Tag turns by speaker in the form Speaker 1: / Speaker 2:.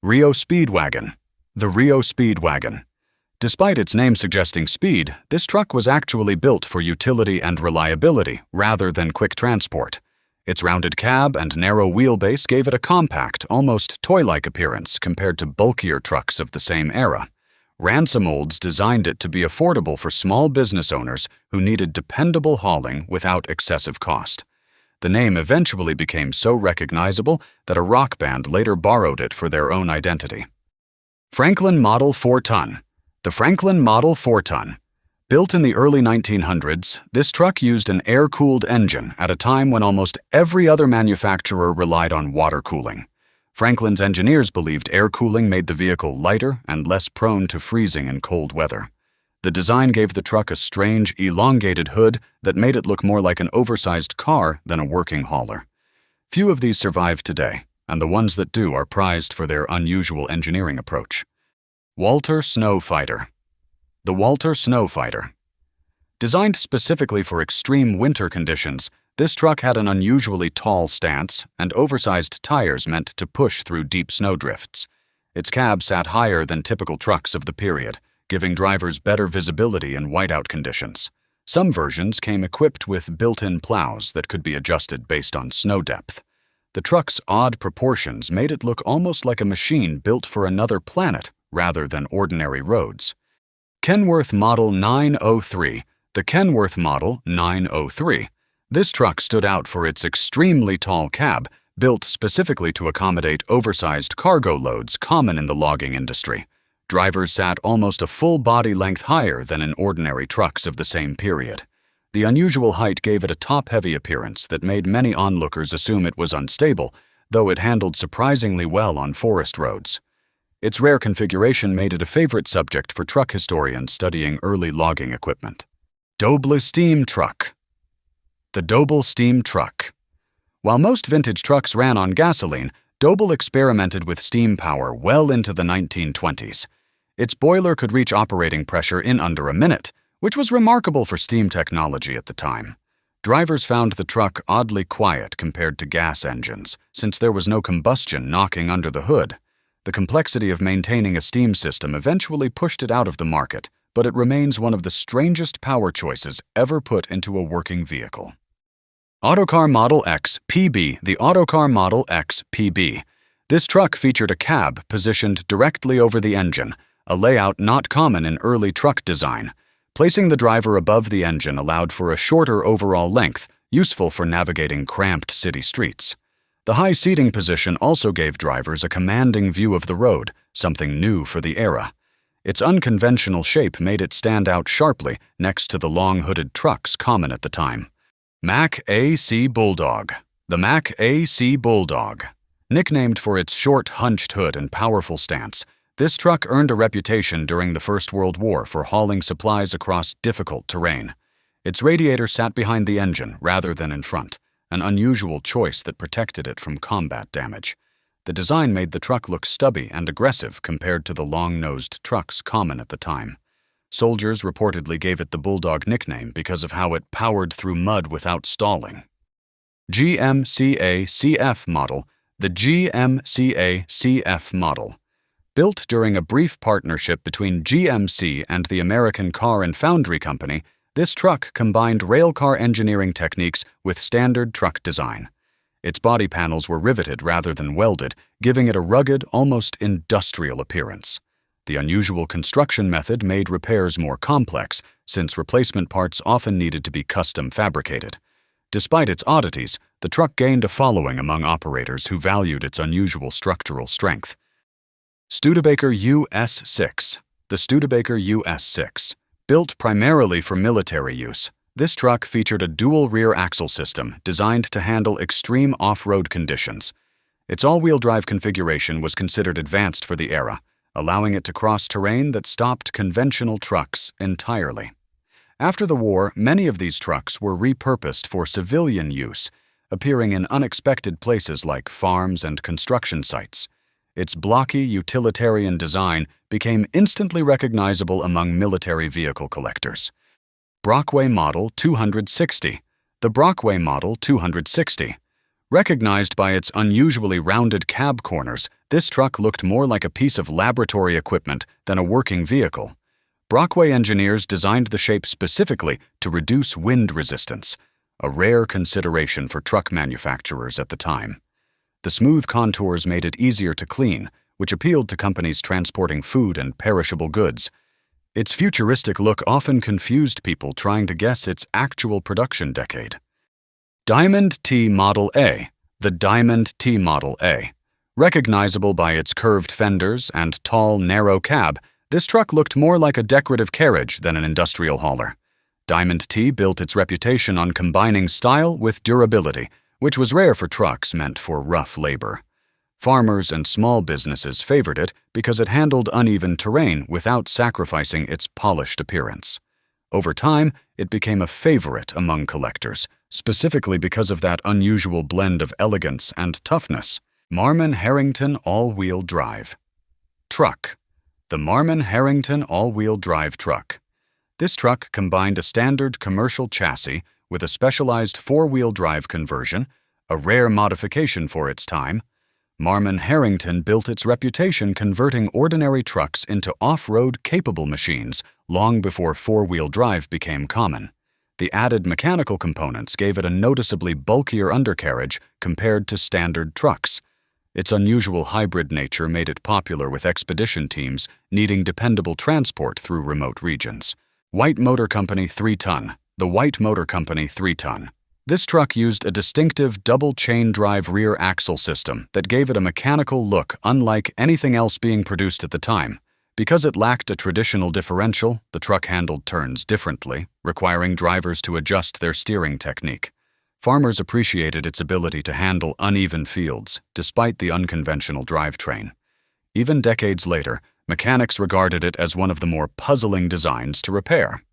Speaker 1: Rio Speedwagon. The Rio Speedwagon. Despite its name suggesting speed, this truck was actually built for utility and reliability rather than quick transport. Its rounded cab and narrow wheelbase gave it a compact, almost toy-like appearance compared to bulkier trucks of the same era. Ransom Olds designed it to be affordable for small business owners who needed dependable hauling without excessive cost. The name eventually became so recognizable that a rock band later borrowed it for their own identity. Franklin Model 4-ton. The Franklin Model 4-ton. Built in the early 1900s, this truck used an air-cooled engine at a time when almost every other manufacturer relied on water cooling. Franklin's engineers believed air cooling made the vehicle lighter and less prone to freezing in cold weather. The design gave the truck a strange, elongated hood that made it look more like an oversized car than a working hauler. Few of these survive today, and the ones that do are prized for their unusual engineering approach. Walter Snow Fighter. The Walter Snow Fighter. Designed specifically for extreme winter conditions, this truck had an unusually tall stance, and oversized tires meant to push through deep snowdrifts. Its cab sat higher than typical trucks of the period, giving drivers better visibility in whiteout conditions. Some versions came equipped with built-in plows that could be adjusted based on snow depth. The truck's odd proportions made it look almost like a machine built for another planet rather than ordinary roads. Kenworth Model 903. The Kenworth Model 903. This truck stood out for its extremely tall cab, built specifically to accommodate oversized cargo loads common in the logging industry. Drivers sat almost a full body length higher than in ordinary trucks of the same period. The unusual height gave it a top-heavy appearance that made many onlookers assume it was unstable, though it handled surprisingly well on forest roads. Its rare configuration made it a favorite subject for truck historians studying early logging equipment. Doble Steam Truck. The Doble Steam Truck. While most vintage trucks ran on gasoline, Doble experimented with steam power well into the 1920s. Its boiler could reach operating pressure in under a minute, which was remarkable for steam technology at the time. Drivers found the truck oddly quiet compared to gas engines, since there was no combustion knocking under the hood. The complexity of maintaining a steam system eventually pushed it out of the market, but it remains one of the strangest power choices ever put into a working vehicle. Autocar Model X PB. The Autocar Model X PB. This truck featured a cab positioned directly over the engine, a layout not common in early truck design. Placing the driver above the engine allowed for a shorter overall length, useful for navigating cramped city streets. The high seating position also gave drivers a commanding view of the road, something new for the era. Its unconventional shape made it stand out sharply next to the long-hooded trucks common at the time. Mack AC Bulldog. The Mack AC Bulldog. Nicknamed for its short, hunched hood and powerful stance, this truck earned a reputation during the First World War for hauling supplies across difficult terrain. Its radiator sat behind the engine rather than in front, an unusual choice that protected it from combat damage. The design made the truck look stubby and aggressive compared to the long-nosed trucks common at the time. Soldiers reportedly gave it the Bulldog nickname because of how it powered through mud without stalling. GMCA CF Model. The GMCA CF Model. Built during a brief partnership between GMC and the American Car and Foundry Company, this truck combined railcar engineering techniques with standard truck design. Its body panels were riveted rather than welded, giving it a rugged, almost industrial appearance. The unusual construction method made repairs more complex, since replacement parts often needed to be custom fabricated. Despite its oddities, the truck gained a following among operators who valued its unusual structural strength. Studebaker US-6. The Studebaker US-6. Built primarily for military use, this truck featured a dual rear axle system designed to handle extreme off-road conditions. Its all-wheel drive configuration was considered advanced for the era, allowing it to cross terrain that stopped conventional trucks entirely. After the war, many of these trucks were repurposed for civilian use, appearing in unexpected places like farms and construction sites. Its blocky, utilitarian design became instantly recognizable among military vehicle collectors. Brockway Model 260. The Brockway Model 260. Recognized by its unusually rounded cab corners, This truck looked more like a piece of laboratory equipment than a working vehicle. Brockway engineers designed the shape specifically to reduce wind resistance, a rare consideration for truck manufacturers at the time. The smooth contours made it easier to clean, which appealed to companies transporting food and perishable goods. Its futuristic look often confused people trying to guess its actual production decade. Diamond T Model A. The Diamond T Model A. Recognizable by its curved fenders and tall, narrow cab, this truck looked more like a decorative carriage than an industrial hauler. Diamond T built its reputation on combining style with durability, which was rare for trucks meant for rough labor. Farmers and small businesses favored it because it handled uneven terrain without sacrificing its polished appearance. Over time, it became a favorite among collectors, specifically because of that unusual blend of elegance and toughness. Marmon Harrington All-Wheel Drive Truck. The Marmon Harrington All-Wheel Drive Truck. This truck combined a standard commercial chassis with a specialized four-wheel drive conversion, a rare modification for its time. Marmon Harrington built its reputation converting ordinary trucks into off-road capable machines long before four-wheel drive became common. The added mechanical components gave it a noticeably bulkier undercarriage compared to standard trucks. Its unusual hybrid nature made it popular with expedition teams needing dependable transport through remote regions. White Motor Company 3-ton. The White Motor Company 3-ton. This truck used a distinctive double-chain drive rear axle system that gave it a mechanical look unlike anything else being produced at the time. Because it lacked a traditional differential, the truck handled turns differently, requiring drivers to adjust their steering technique. Farmers appreciated its ability to handle uneven fields, despite the unconventional drivetrain. Even decades later, mechanics regarded it as one of the more puzzling designs to repair.